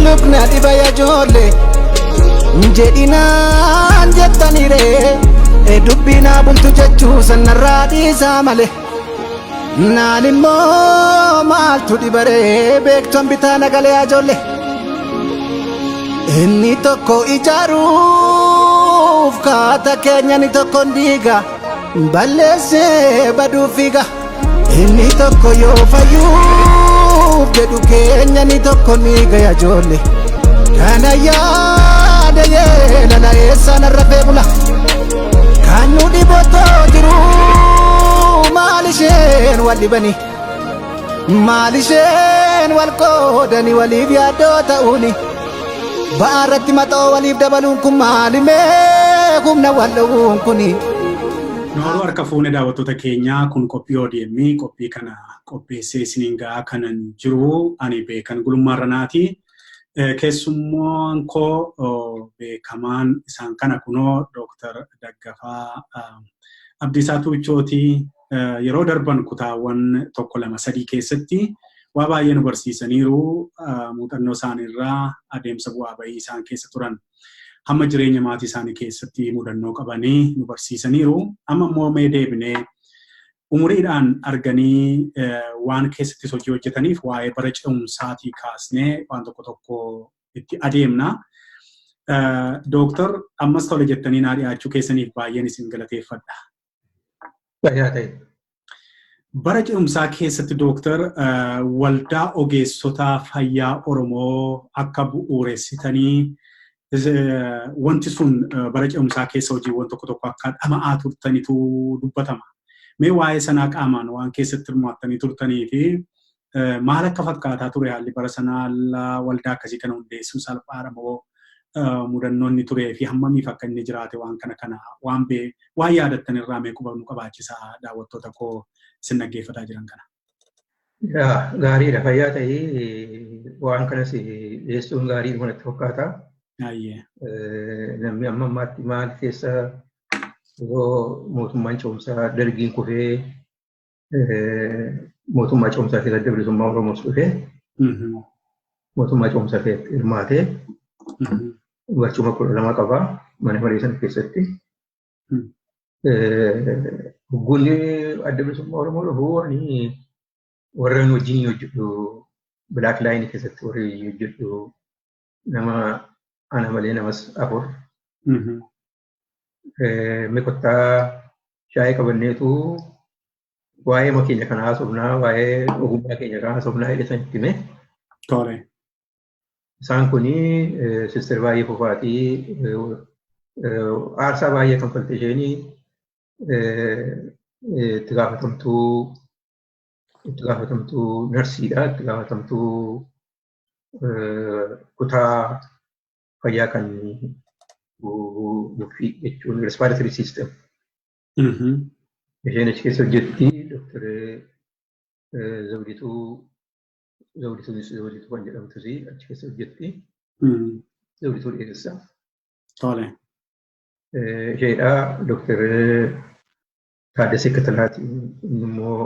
lubna dibaya jolle jedinaan jettanire dubbina bultu jechuu sanarraa dhiisaa male naalimmoo maaltu dibaree beekton bitaa nagalee ajolle inni tokko ijaaruuf kaata keenya ni tokko ndiiga balleessee baduu fiiga inni tokko yoo fayyuuf jedhu keenya ni tokko niiga ajolle kana yaada yeelala eessaan rafee bula kan nu dhibotoo jiru maalisheen wal dhibani maalisheen wal qoodani waliif yaaddoo ta'uuni ba'aarratti maxoo waliif dabaluun kun maalimee humna wal dhowuun kuni. Nooruu harka fuune daawwattoota keenyaa kun qophii ODM qophii kana qopheessee isiniin gahaa kanan jiru ani beekan gulummaa ranaati. Keessummaan koo beekamaan isaan kana kunoo Dr. Daggafaa Abdiisaa Tuuchootii yeroo darban kutaawwan 1-2-3 keessatti waa baay'ee nu barsiisaniiru muuxannoo isaaniirraa adeemsa bu'aa bahii isaan keessa turan hamma jireenya maatii isaanii keessatti mudannoo qabanii nu barsiisaniiru amma immoo mee deebinee umuriidhaan arganii waan keessatti hojii hojjetaniif waa'ee bara ce'umsaatii kaasnee waan tokko itti adeemna. Dooktar ammas tole jettanii naa dhiyaachuu keessaniif baay'een isin galateeffadha. Bara ce'umsaa keessatti dooktar waldaa ogeessota fayyaa Oromoo akka bu'uuressitanii wanti sun bara ce'umsaa keessa hojiiwwan tokko akka dhama'aa turtanitu dubbatama. Mee waa'ee sanaa qaamaan waan keessatti hirmaattanii turtanii fi maal akka fakkaataa ture haalli bara sanaa waldaa akkasii kana hundeessuu salphaadha moo mudannoonni turee fi hammamiif akka inni jiraate waan kana waan yaadattan irraa mee quba nu qabaachisaa daawwattoota koo isin dhaggeeffataa jiran kana. Gaariidha fayyaa ta'ee waan kanas dhiyeessuun gaarii natti fakkaata. Namni amma ammaatti maal keessa yoo mootummaan ce'umsaa dargiin kufee mootummaa ce'umsaa keessa adda bilisummaa Oromoos kufee mootummaa ce'umsaa keessatti hirmaatee barcuma 12 qaba mana marii sana keessatti. Hogguunni adda bilisummaa Oromoo dhufu ani warra wajjin hojjedhu Black Line keessatti warri hojjedhu nama ana malee namas 4. Mikottaa shaayii qabanneetu waa'ee makiina kana haasofnaa waa'ee ogummaa keenya kana haasofnaa jedhan itti hime. Isaan kuni sister baay'ee fufaatii aarsaa baay'ee kanfalte isheenii itti gaafatamtuu narsiidha itti gaafatamtuu kutaa fayyaa kan buufii jechuun respiratory system. Isheen achi keessa hojjetti Dr. Zawdituu kan jedhamtus achi keessa hojjetti. Zawdituu Dheeressaa. Isheedha Dr. Taaddasee Katalaati immoo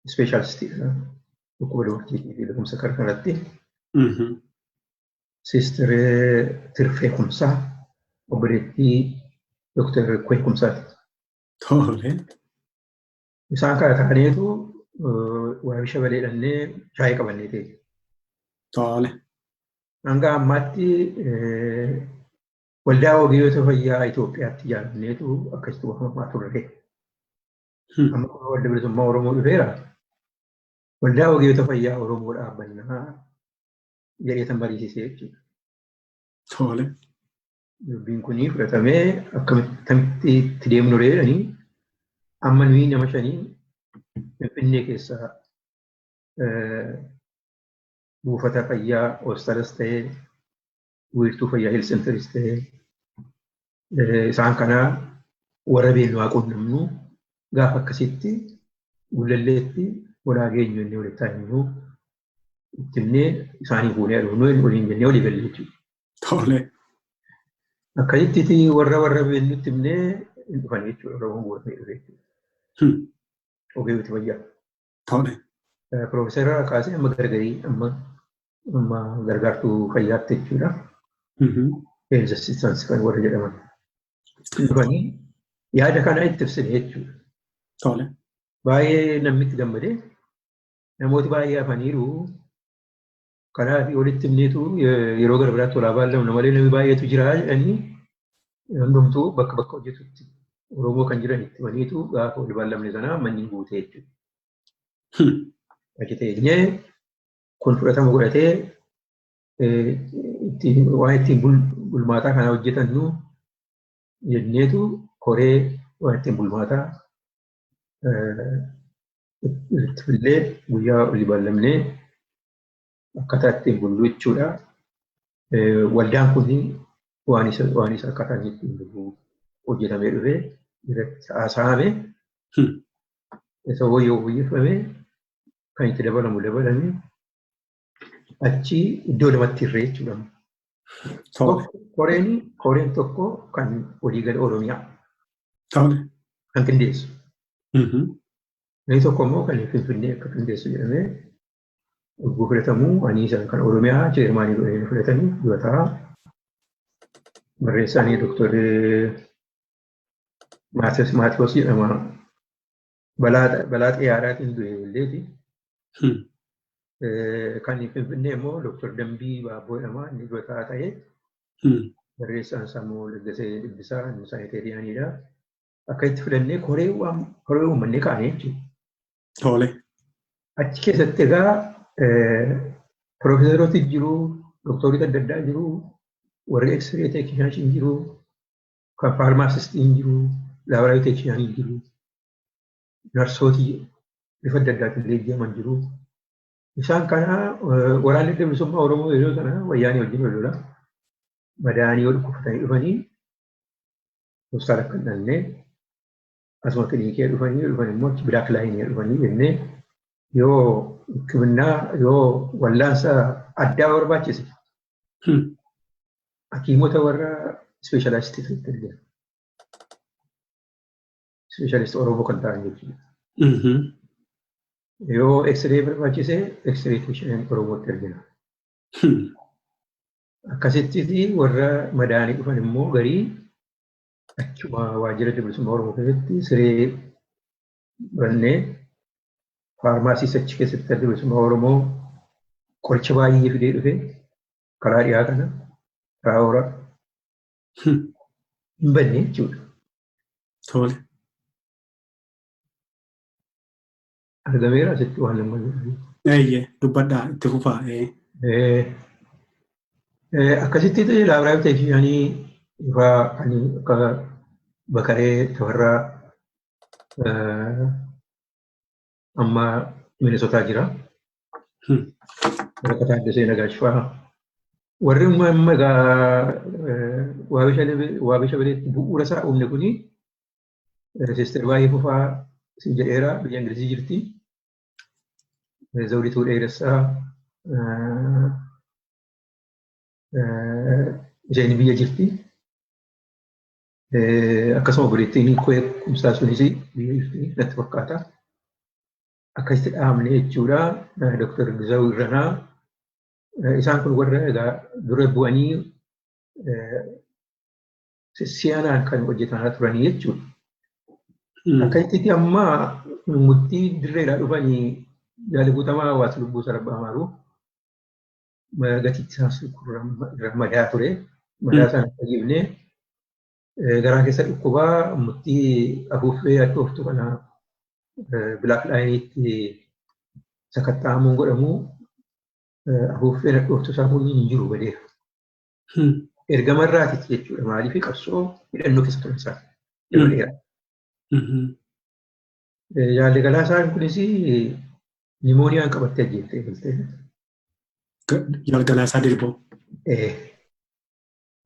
ispeeshaalistiidha. Dhukkuba dubartiitii fi beekumsa kanatti. Sister Tirfee Kumsaa obboleettii Dr. Kwee Kumsaati. Isaan kana ta'aniitu waamisha baleedhannee shaayii qabannee ta'e. Hanga ammaatti waldaa ogeeyyota fayyaa Itoophiyaatti ijaarranneetu akkasitti waamamaa turre. Amma kun waldaa bilisummaa Oromoo dhufeera. Waldaa ogeeyyota fayyaa Oromoo dhaabbannaa jedheetan barsiisee jechuudha. Dubbiin kunii fudhatamee akkamitti itti deemnu jedhanii amma nuyi nama 5 Finfinnee keessaa buufata fayyaa hospitaalas ta'ee wiirtuu fayyaa health centeris ta'ee isaan kana warra beellaa quunnamnu gaafa akkasitti gullalleetti walaa geenyu inni walitti taa'imnu ittimnee isaanii fuunee aduunuu waliin jennee walii galle jechuudha. Akkasitti warra beennutti himnee hin dhufan jechuudha. Oromoon bu'uuranii dhufe jechuudha. Ogeeyyota fayyaa. Profeesara kaasee amma gargarii amma amma gargaartuu fayyaatti jechuudha. Health assistance kan warra jedhaman. Dhufanii yaada kana itti ibsine jechuudha. Tole. Baay'ee namni itti gammadee namooti baay'ee hafaniiru. Kanaaf walitti himneetu yeroo gara biraatti walaa baallamna malee namni baay'eetu jira jedhanii hundumtuu bakka bakka hojjetutti Oromoo kan jiran itti himaniitu gaafa wal baallamne sana manni guutee jechuudha. Achi teenyee kun fudhatama godhatee waan ittiin bulmaataa kana hojjetannu jenneetu koree waan ittiin bulmaataa itti fillee guyyaa wal baallamnee akkaataa ittiin bullu jechuudha. Waldaan kun waan isa akkaataa ittiin bullu hojjetamee dhufee irratti haasa'ame isa wayyeeffamee kan itti dabalamu dabalame achi iddoo lamatti hirree jechuudha. Koreen tokko kan waliigala Oromiyaa kan qindeessu. Inni tokko immoo kan Finfinnee akka qindeessu jedhamee Obbo fudhatamuu ani isaan kan Oromiyaa cheermaanii godhanii fudhatanii durataa barreessaanii Dr. Maatiyoos jedhama. Balaa xiyyaaraatiin du'e illeeti. Kan Finfinnee immoo Dr. Dambii Baabboo jedhama inni durataa ta'ee barreessaan Sammuu Laggasee Dhibbisaa inni saayinteeriyaaniidha. Akka itti fudhannee koree uummanni kaane jechuudha. Tole. Achi keessatti egaa Profeesarooti jiru, doktorita adda addaa jiru, warri X-ray teeknishaanii jiru, kan faarmaasistiin jiru, laaboraatoorii teeknishaanii jiru, narsooti bifa adda addaatiin leenji'aman jiru. Isaan kana waraanni adda bilisummaa Oromoo yeroo sana wayyaanii wajjin wal lola madaanii wal kufatanii dhufanii hospitaala akka hin dhalne asuma kilinikii dhufanii immoo bilaak laayinii dhufanii jennee yoo hikimannaa yoo wallaansa addaa barbaachise hakiimota warra ispeeshaalaayistii ta'e jira. Ispeeshaalistii Oromoo kan ta'an jechuudha. Yoo X-ray barbaachise X-ray teeknishaanii Oromootti ergina. Akkasitti warra madaanii dhufan immoo garii achuma waajjira bilisummaa Oromoo keessatti siree bannee faarmaasii achi keessatti adda bilisummaa Oromoo qoricha baay'ee fidee dhufe karaa dhiyaa kana karaa horaa hin banne jechuudha. Tole. Argameera asitti waan lamman. Dubbadhaa itti fufaa. Akkasitti laaboraatoorii teeknishaanii ifaa kan akka Bakaree Tafarraa amma Minisootaa jira. Bakka Taaddasee Nagaashfaa. Warri amma egaa Waabisha Bileetti bu'uura isaa uumne kuni Sister baay'ee fufaa si jedheera biyya Ingilizii jirti. Zawdituu Dheeressaa isheen biyya jirti. Akkasuma obboleettiin Koyee Kumsaa sunis biyya jirti natti fakkaata. Akkasitti dhaabne jechuudha. Dr. Gizaawuu Irranaa isaan kun warra egaa dura bu'anii siyaanaan kan hojjetaa turanii jechuudha. Akkasitti amma murtii dirreedhaa dhufanii yaali guutamaa hawaasa lubbuu sarbaa maaru gatiitti isaas madaa ture. Madaa sana fayyifnee garaa keessa dhukkubaa murtii afuuffee addooftu kana bilaak laayiniitti sakatta'amuun godhamu afuuffeen addooftu isaa kun hin jiru badeera. Ergama irraatitti jechuudha. Maaliif qabsoo hidhannoo keessa turan isaa yeroo dheeraa. Yaalli Galaasaan kunis nimooniyaan qabattee ajjeeftee galtee. Yaalli Galaasaa Dirboo.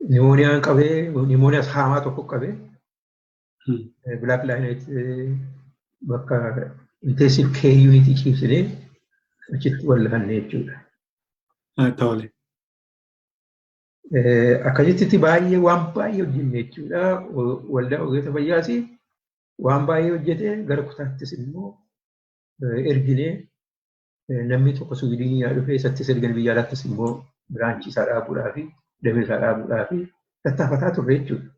Nimooniyaan qabee nimooniyaa haamaa tokko qabee bilaak laayiniitti bakka intensive care unit ciibsinee achitti wallaanne jechuudha. Tole. Akkasitti baay'ee waan baay'ee hojjenne jechuudha. Waldaa ogeessa fayyaas waan baay'ee hojjete gara kutaattis immoo erginee namni tokko Suwiidinii yaa dhufee isatti sirgan biyya alaattis immoo biraanchii isaa dhaabuudhaa fi damee isaa dhaabuudhaa fi tattaafataa turre jechuudha.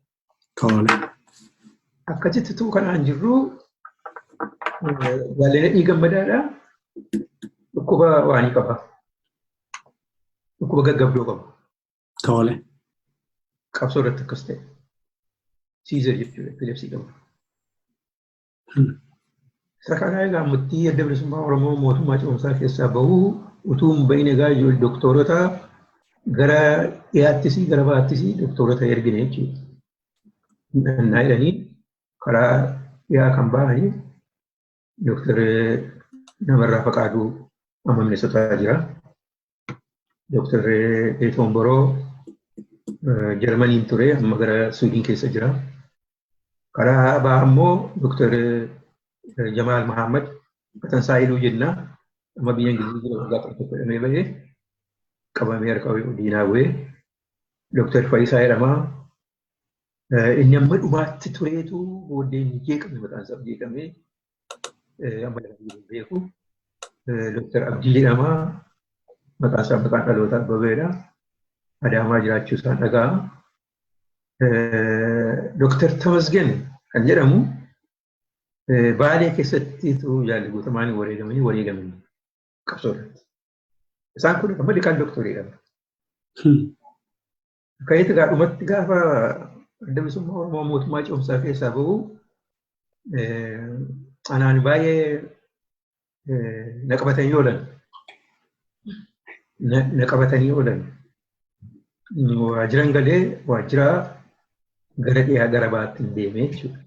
Tole. Akkasittuu kanaan jirru Jaalladhii Gammadaadha. Dhukkuba waanii qaba. Dhukkuba gaggabdoo qaba. Tole. Qabsoo irratti akkas ta'e. Siizar jechuudha. Epilepsii qaba. Isa kanaa egaa murtii adda bilisummaa Oromoo mootummaa ce'umsaa keessaa bahuu utuu hin bahin egaa ijoollee doktorota gara dhiyaattis gara baattis doktorota ergine jechuudha. Nannaa jedhanii karaa dhiyaa kan bahanii Doktor Namarraa Faqaaduu amma Minnesotaa jira. Doktor Eetoon Boroo Jarmaniin ture amma gara Suwiidin keessa jira. Karaa bahaa immoo Doktor Jamaal Mahammad Fatansaayiluu jenna. Amma biyya Ingilizii jira waggaa tokko fedhamee bahee qabamee harka diinaa bu'ee. Doktor Faayisaa jedhama. Inni amma dhumaatti tureetu booddee hin jeeqamne mataan isaa jeeqamee amma beeku. Doktor Abdii jedhama. Maqaan isaa maqaan dhalootaa Abbabeedha. Adaamaa jiraachuu isaan dhaga'a. Doktor Tamasgen kan jedhamu Baalee keessattiitu jaalli guutamanii wareegamanii qabsoo irratti. Isaan kun amma liqaan doktoriidha. Akkayitti gaadhumatti gaafa adda bilisummaa Oromoo mootummaa ce'umsaa keessaa bahu anaan baay'ee na qabatanii oolan. Na qabatanii oolan. Waajiran galee waajjira gara dhiyaa gara baatti deemee jechuudha.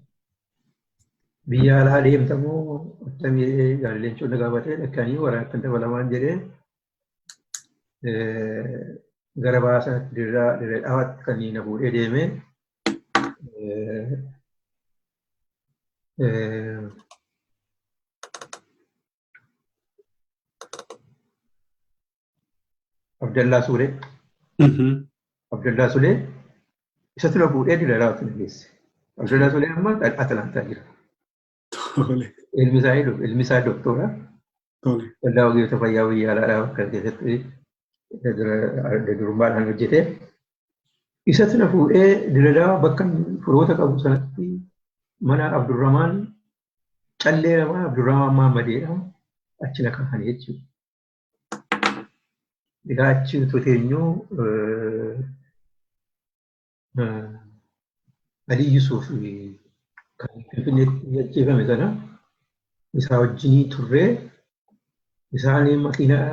Biyya alaa deemtamoo akkamii jaalalechuun na gaafatee dhaqqanii waraana kan dabalamaan jedhee gara baasaatti dirraa dhawaatti kan na fuudhee deemee Abdallaa Suulee. Abdallaa Suulee isatti na fuudhee dirraa dhawaatti na geesse. Abdallaa Suulee amma Atalantaa jira. Ilmi isaa doktora. Waldaa ogeessa fayyaa biyya alaadhaa kan keessatti durummaadhaan hojjete. Isatti na fuudhee dirraa bakka firoota qabu sanatti mana Abdurramaan Callee namaa Abdurramaan Maammadeedha. Achi na kaafanii jechuudha. Egaa achi toteenyuu Alii Yusuuf kan Finfinneetti ajjeefame sana isaa wajjinii turree isaan makiinaa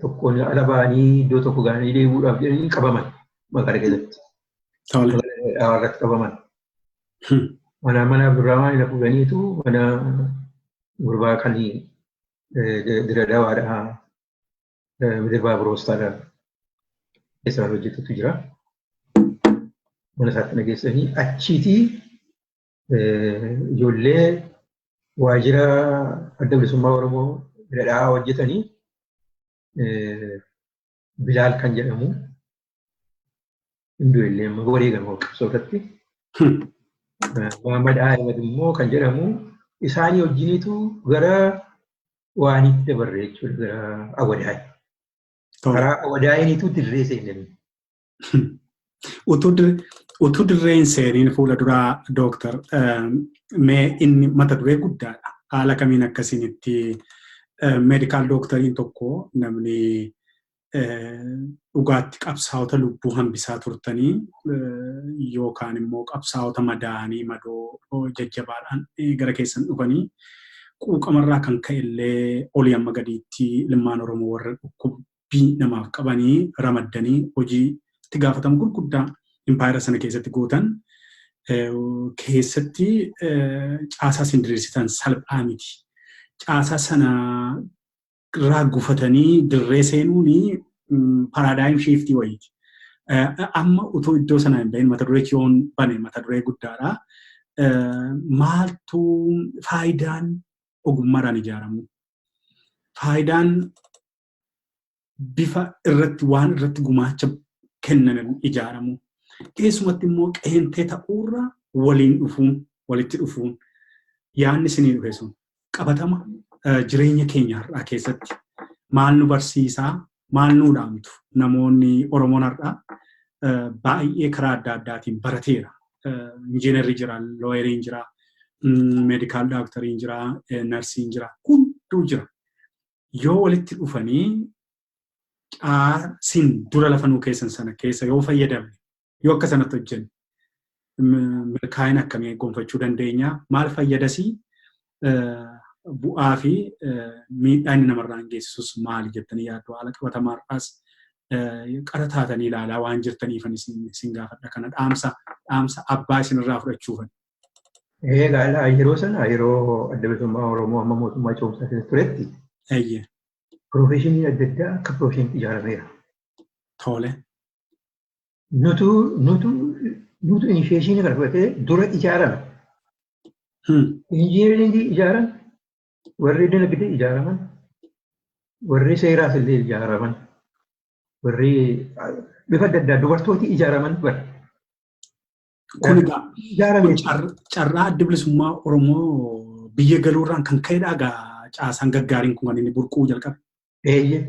tokkoon ala ba'anii iddoo tokko gaanii deebi'uudhaaf jedhanii qabaman magaalaa keessatti. Irratti qabaman. Mana Abdurramaan na fuudhaniitu mana gurbaa kan Dira Dawaadhaa Midirbaa Biroostaadhaa keessaa hojjetutu jira. Mana isaatti nageessanii achiitii ijoollee waajjira adda bilisummaa Oromoo Biradhaa hojjetanii Bilaal kan jedhamu hunduu illee wareegama qabsoo irratti. Muhammad Ahmed immoo kan jedhamu isaanii wajjiniitu gara waanitti dabarre jechuudha gara Awwadaay. Karaa Awwadaayiniitu dirree seenanii. Utuu dirreen seeniin fuula duraa dooktar mee inni mata duree guddaadha. Haala kamiin akkasinitti meedikaal dooktariin tokko namni dhugaatti qabsaa'ota lubbuu hambisaa turtanii yookaan immoo qabsaa'ota madaa'anii madoo jajjabaadhaan gara keessan dhufanii quuqamarraa kan ka'e illee olii amma gadiitti ilmaan Oromoo warra dhukkubbii namaaf qabanii ramaddanii hojii itti gaafatamu gurguddaa impaayera sana keessatti gootan keessatti caasaa isin diriirsitan salphaa miti. Caasaa sana irraa gufatanii dirree seenuuni paraadaayim shiiftii wayiiti. Amma utuu iddoo sana hin bahin mata duree kiyoon bane mata duree guddaadha. Maaltu faayidaan ogummaadhaan ijaaramu? Faayidaan bifa irratti waan irratti gumaacha kennan ijaaramu. Keessumatti immoo qeentee ta'uurra waliin dhufuun walitti dhufuun yaadni isinii dhufe sun qabatama jireenya keenya har'aa keessatti maal nu barsiisaa, maal nu dhaamtu namoonni Oromoon har'aa baay'ee karaa adda addaatiin barateera. Injiinarri jira, looyeriin jira, meedikaal daaktoriin jira, narsiin jira, hunduu jira. Yoo walitti dhufanii sin dura lafa nuu keessan sana keessa yoo fayyadamne, yoo akka sanatti hojjenne, milkaa'ina akkamii gonfachuu dandeenya? Maal fayyadasii bu'aa fi miidhaa inni namarraan geessisus maali jettanii yaaddu? Haala qabatamaadhaas qara taatanii ilaalaa waan jirtaniif isin gaafadha. Kana dhaamsa abbaa isinirraa fudhachuufan. Egaa yeroo sana yeroo adda bilisummaa Oromoo amma mootummaa ce'umsaa keessa turetti piroofeeshinii adda addaa akka piroofeeshiniitti ijaarameera. Tole. Nutu inishieeshinii kana fudhatee dura ijaarame. Injiinaringii ijaaran, warri dinagdee ijaaraman, warri seeraas illee ijaaraman, warri bifa adda addaa dubartooti ijaaraman bara. Kun egaa carraa adda bilisummaa Oromoo biyya galuurraan kan ka'edha caasaan gaggaariin kun kan inni burquu jalqabe. Eeyyee.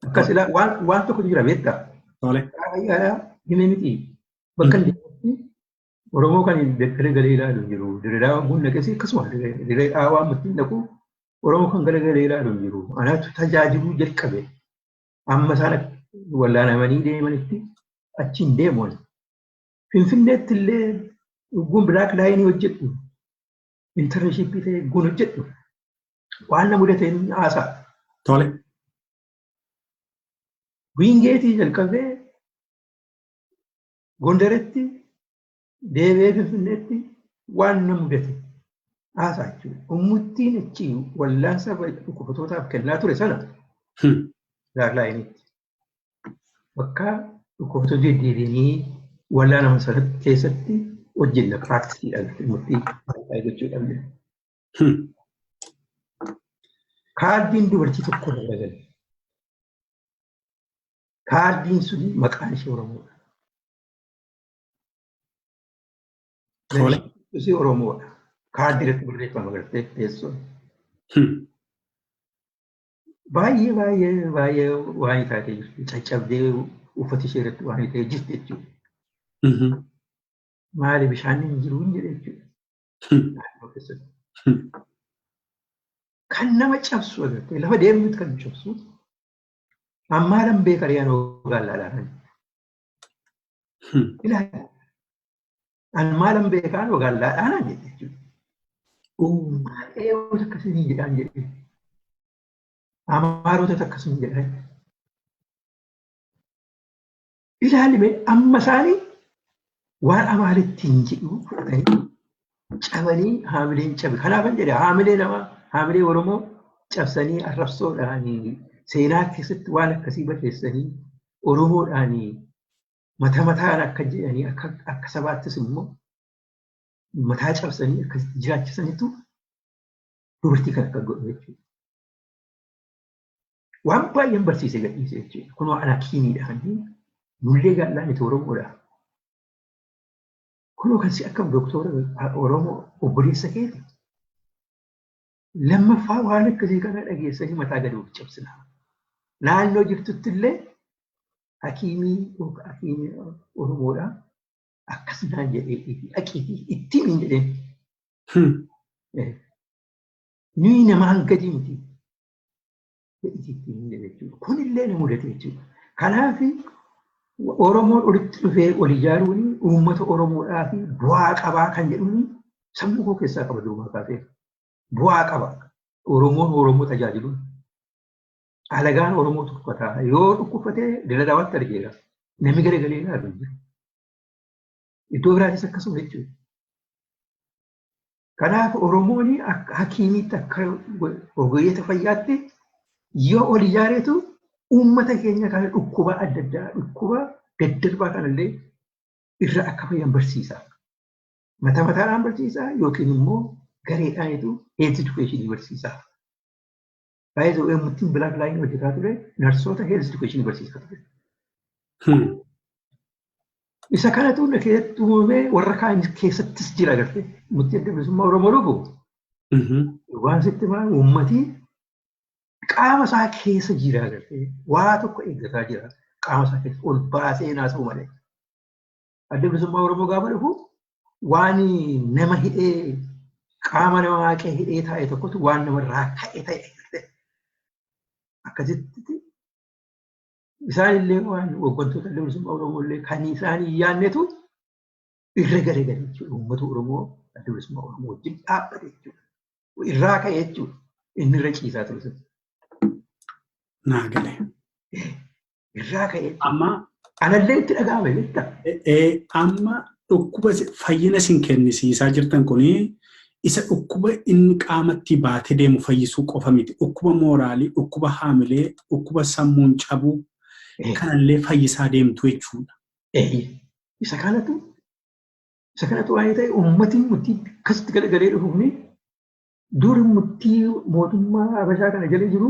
Akkasidha waan tokko jira beektaa. Tole. Himee miti. Bakka inni Oromoo kan garagalee ilaalu jiru. Dirreedhaa kun naqesii akkasuma dirreedhaa waan murtiin dhaqu Oromoo kan garagalee ilaalu jiru. Anaatu tajaajiluu jalqabe. Amma isaan wallaanamanii deemanitti achiin deemuun. Finfinneetti illee dhugguun bilaak laayinii hojjedhu. Intarneeshippii ta'e guun hojjedhu. Waan na mudateen haasaa. Tole. Wiingeetii jalqabee Gondaretti deebi'ee Finfinneetti waan na mudate haasaa jechuudha. Ummuttiin achi wallaansa dhukkubsatootaaf kennaa ture sana bilaak laayiniitti. Bakka dhukkubsatoota deddeebi'anii wallaanaman sana keessatti hojjenna piraaktiisiidhaan murtii baay'ee gochuudhaan. Kaardiin dubartii tokko irra gale. Kaardiin suni maqaan ishee Oromoodha. Tole. Ishee Oromoodha. Kaardii irratti barreeffama gartee teessoon. Baay'ee waan taatee jirti. Caccabdee uffata ishee irratti waan ta'ee jirti jechuudha. Maali bishaan hin jiru hin jedhe jechuudha. Kan nama cabsu agartee lafa deemnutti kan cabsu ammaalan beekariyaan ogaallaa ilaala. Ammaalan beekaan ogaallaa jedhe jechuudha. Eewwata akkasii jedhaan jedhe. Amaarota akkasii jedhan. Ilaalime amma isaanii waan amaalitti hin jedhu fudhatanii cabanii haamileen cabe. Kanaafan jedhe haamilee namaa haamilee Oromoo cabsanii arrabsoodhaan seenaa keessatti waan akkasii barreessanii Oromoodhaan mataan akka jedhanii akka sabaattis immoo mataa cabsanii akkasitti jiraachisanitu dubartii kan akka godhu jechuudha. Waan baay'een barsiisee gadhiise jechuudha. Kunoo ana kiiniidhaan nullee gaallaan itti Oromoodha. Kunoo kan si akka doktora Oromoo obboleessa keeti. Lammaffaa waan akkasii kana dhageessanii mataa gadi of cabsina. Naannoo jirtutti illee hakiimii Oromoodha. Akkasumaan jedhee dhaqiitii ittiin hin jedheen. Nuyi namaan gadi miti. Kunillee na mudate jechuudha. Kanaaf Oromoon walitti dhufee ol ijaaruun uummata Oromoodhaa fi bu'aa qabaa kan jedhuun sammuu koo keessaa qaba duuba kaasee. Bu'aa qaba. Oromoon Oromoo tajaajiluun. Alagaan Oromoo tuffataa yoo dhukkubfatee daladaawatti argeera. Namni garagalee ilaalu jiru. Iddoo biraatis akkasuma jechuudha. Kanaaf Oromoon akka hakiimiitti akka ogeessa fayyaatti yoo ol ijaareetu uummata keenya kana dhukkuba adda addaa dhukkuba daddarbaa kanallee irra akka fayyan barsiisa. Mataadhaan barsiisa yookiin immoo gareedhaanitu health education barsiisa. Baay'ee murtiin bilaak laayin hojjetaa ture narsoota health education barsiisaa ture. Isa kanatu keessatti uumamee warra kaan keessattis jira agartee murtii adda bilisummaa Oromoo dhugu. Waan sitti maa uummatii qaama isaa keessa jira agartee waa tokko eeggataa jira qaama isaa keessa ol baasee naasuu malee. Adda bilisummaa Oromoo gaafa dhufu waan nama hidhee qaama nama waaqee hidhee taa'e tokkotu waan namarraa ka'e ta'e akkasitti isaan illee waan hooggantoota adda bilisummaa Oromoo illee kan isaan yaannetu irra galee jechuudha. Uummata Oromoo adda bilisummaa Oromoo wajjin dhaabbate jechuudha. Irraa ka'e jechuudha. Inni irra ciisaa ture. Naa galee. Irraa ka'e. Amma anallee itti dhaga'ame beektaa? Amma dhukkuba fayyina isin kennisiisaa jirtan kuni isa dhukkuba inni qaamatti baatee deemu fayyisuu qofa miti. Dhukkuba mooraalii, dhukkuba haamilee, dhukkuba sammuun cabuu kanallee fayyisaa deemtu jechuudha. Isa kanatu waan ta'e uummatiin murtii akkasitti garagalee dhufuufni dur murtii mootummaa Habashaa kana jala jiru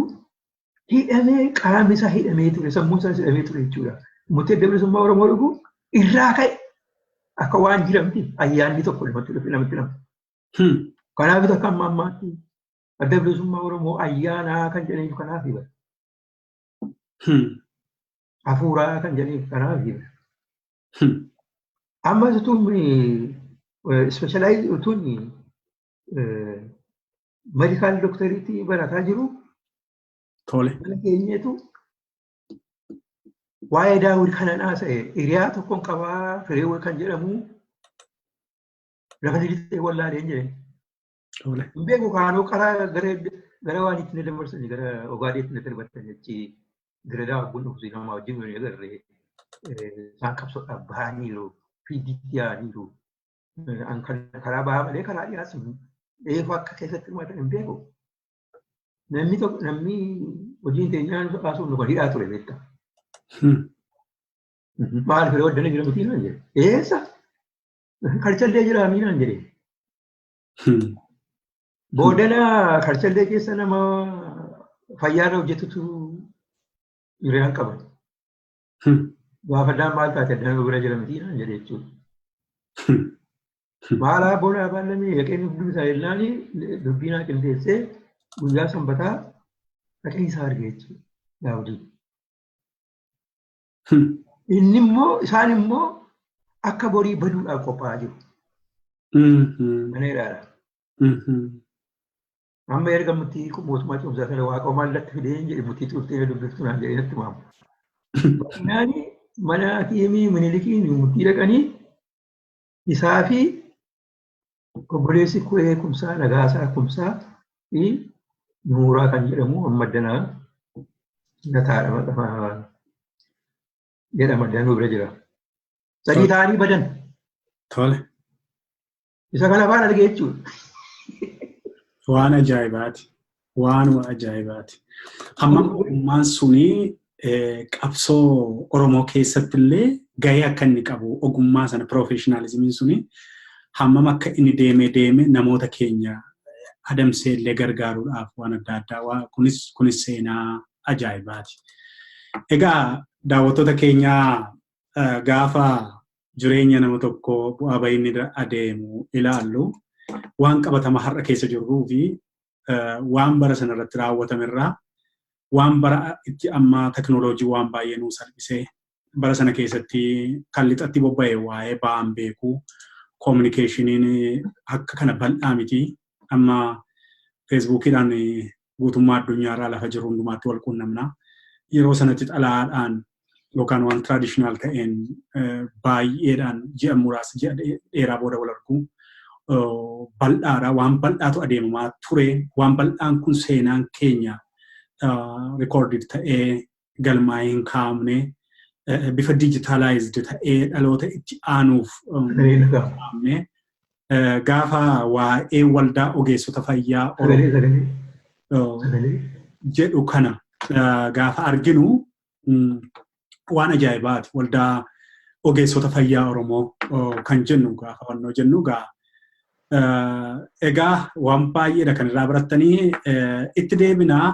hidhamee qaamni isaa hidhamee ture, sammuun isaa hidhamee ture jechuudha. Murtii adda bilisummaa Oromoo dhufu irraa ka'e akka waan jiramti ayyaanni tokko namatti dhufe namatti nama. Kanaaf akka amma ammaatti adda bilisummaa Oromoo ayyaanaa kan jedhaniif kanaaf hiba. Hafuuraa kan jedhaniif kanaaf hiba. Amma utuun specialized utuun medical doctoritii barataa jiru. Tole. Mana keenyatu waa'ee daawwii kana naasa'e hiriyaa tokkoon qabaa fireewwan kan jedhamu lafa diriirtee wallaalee hin jedhani. Tole. Hin beeku kaanoo karaa gara waan itti dabarsanii gara ogaadeetti na darbatan jechi gara daawwan dhufuu nama wajjin waliin agarree isaan qabsoodhaaf bahaniiru fiiditti yaa'aniiru. Karaa bahaa malee karaa dhiyaas eefu akka keessatti hirmaatan hin beeku. Namni hojiin teenyaan baasuun nu hidhaa ture beektaa. Maal firee waddana jira miti naan jedhe. Eessa? Karchallee jira miinaan jedhe. Boodana karchallee keessa nama fayyaarra hojjetutu hiriyaan qaban. Gaafadhaan maal taate addana bira jira miti naan jedhe jechuudha. Maalaa boona abaallamee yaqeen dubbisaa jennaani dubbiinaa qindeessee guyyaa sanbataa dhaqee isaa argee jechuudha. Daawudii. Inni immoo isaan immoo akka borii baduudhaaf qophaa'aa jiru. Mana hidhaadha. Amma erga murtii mootummaa cimsaa kana waaqa maallatti fidee jedhe murtii tuuftee dubbiftu naan jedhee natti maamu. Naani mana kiimii minilikiin murtii dhaqanii isaa fi obboleessi ku'ee kumsaa nagaasaa kumsaa fi Nuuraa kan jedhamu amma addanaa gataadha maxxanfaa jedhama addanuu bira jira. Sadii ta'anii badan. Tole. Isa kana afaan argee jechuudha. Waan ajaa'ibaati. Waanuma ajaa'ibaati. Hamma ogummaan sunii qabsoo Oromoo keessatti illee gahee akka inni qabu ogummaa sana piroofeeshinaalizimiin sunii hammam akka inni deemee namoota keenya adamsee illee gargaaruudhaaf waan adda addaa kunis seenaa ajaa'ibaati. Egaa daawwattoota keenyaa gaafa jireenya nama tokko bu'aa bahinni adeemu ilaallu waan qabatama har'a keessa jirruu fi waan bara sana irratti raawwatamerraa waan bara itti amma teknooloojii waan baay'ee nuu salphisee bara sana keessatti kan lixatti bobba'e waa'ee ba'aan beekuu koominikeeshiniin akka kana bal'aa miti. Amma feesbuukiidhaan guutummaa addunyaarraa lafa jiru hundumaatti wal quunnamna. Yeroo sanatti xalaadhaan yookaan waan tiraadishinaal ta'een baay'eedhaan ji'a muraasa ji'a dheeraa booda wal arguu bal'aadha. Waan bal'aatu adeemamaa ture. Waan bal'aan kun seenaan keenya rikoordid ta'ee galmaa'ee hin kaa'amne bifa dijitaalaayizd ta'ee dhaloota itti aanuuf kaa'amne. Gaafa waa'ee waldaa ogeessota fayyaa jedhu kana gaafa arginu waan ajaa'ibaati. Waldaa ogeessota fayyaa Oromoo kan jennu gaafa wannoo jennu egaa waan baay'eedha kan irraa barattanii itti deebinaa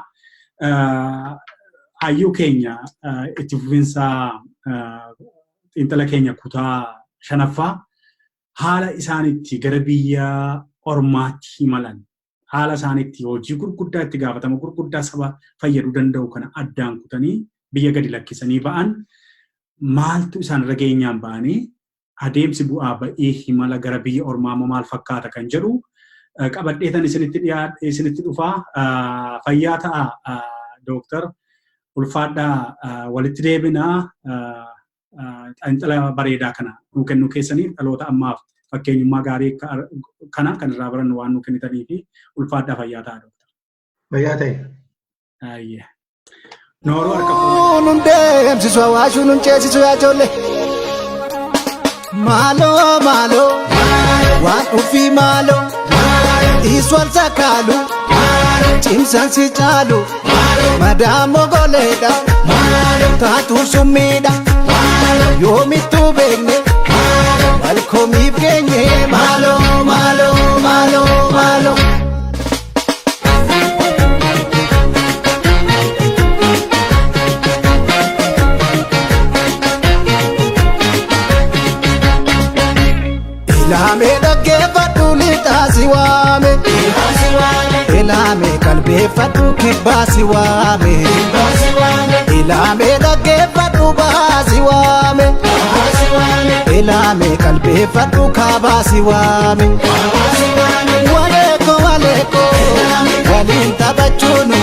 hayyuu keenya itti fufinsaa xiinxala keenya kutaa 5ffaa haala isaanitti gara biyya ormaatti imalan haala isaaniitti hojii gurguddaa itti gaafatama gurguddaa saba fayyaduu danda'u kana addaan kutanii biyya gadi lakkisanii ba'an maaltu isaan irra geenyaan ba'anii adeemsi bu'aa ba'ii himala gara biyya ormaa maal fakkaata kan jedhu qabadheetan isinitti dhufaa fayyaa ta'a dooktar ulfaadhaa walitti deebinaa xinxala bareedaa kana nuu kennuu keessaniif dhaloota ammaaf fakkeenyummaa gaarii kana kan irraa barannu waan nuu kennitanii fi ulfaadhaa fayyaa ta'a dooktar. Fayyaa ta'e. Ayyee. Nooruu harka fuudhee. Nun deemsisu hawaashuu nun ceesisu yaa ijoollee. Maaloo maaloo waan ofii maaloo iswal sakaalu cimsaan si caalu madaa mogoleedha taatuuf summiidha yoomittuu beekne malkoomiif geenye maaloo maaloo maaloo maaloo. Ilame dhaggeeffadhu lixaasi waame Ilame qalbeeffadhu kibbaasi waame Ilame dhaggeeffadhu baasi waame Ilame qalbeeffadhu kaabaasi waame Waleeko waleeko waliin taphachuunu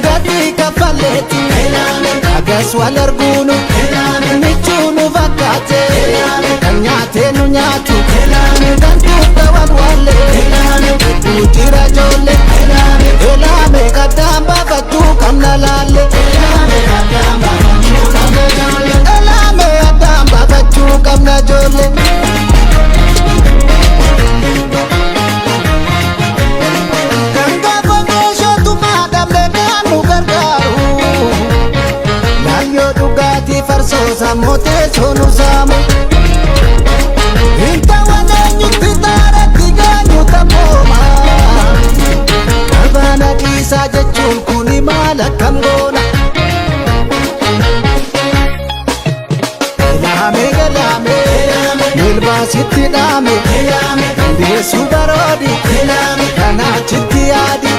gatii kaffalleetti agas wal arguunu michuunu fakkaate kan nyaatee nu nyaatu dantuudha wal walle jira ijoollee Ilame gaddaan baafachuu qabna laalle Ilame gaddaan baafachuu qabna ijoollee. Samote sonu samu Inta wananyuti taratti ganyuta poma Kabana kisa jechun kuni mala kangona Ilame galame Milba sitti dame Desu barodi Kana chitti adi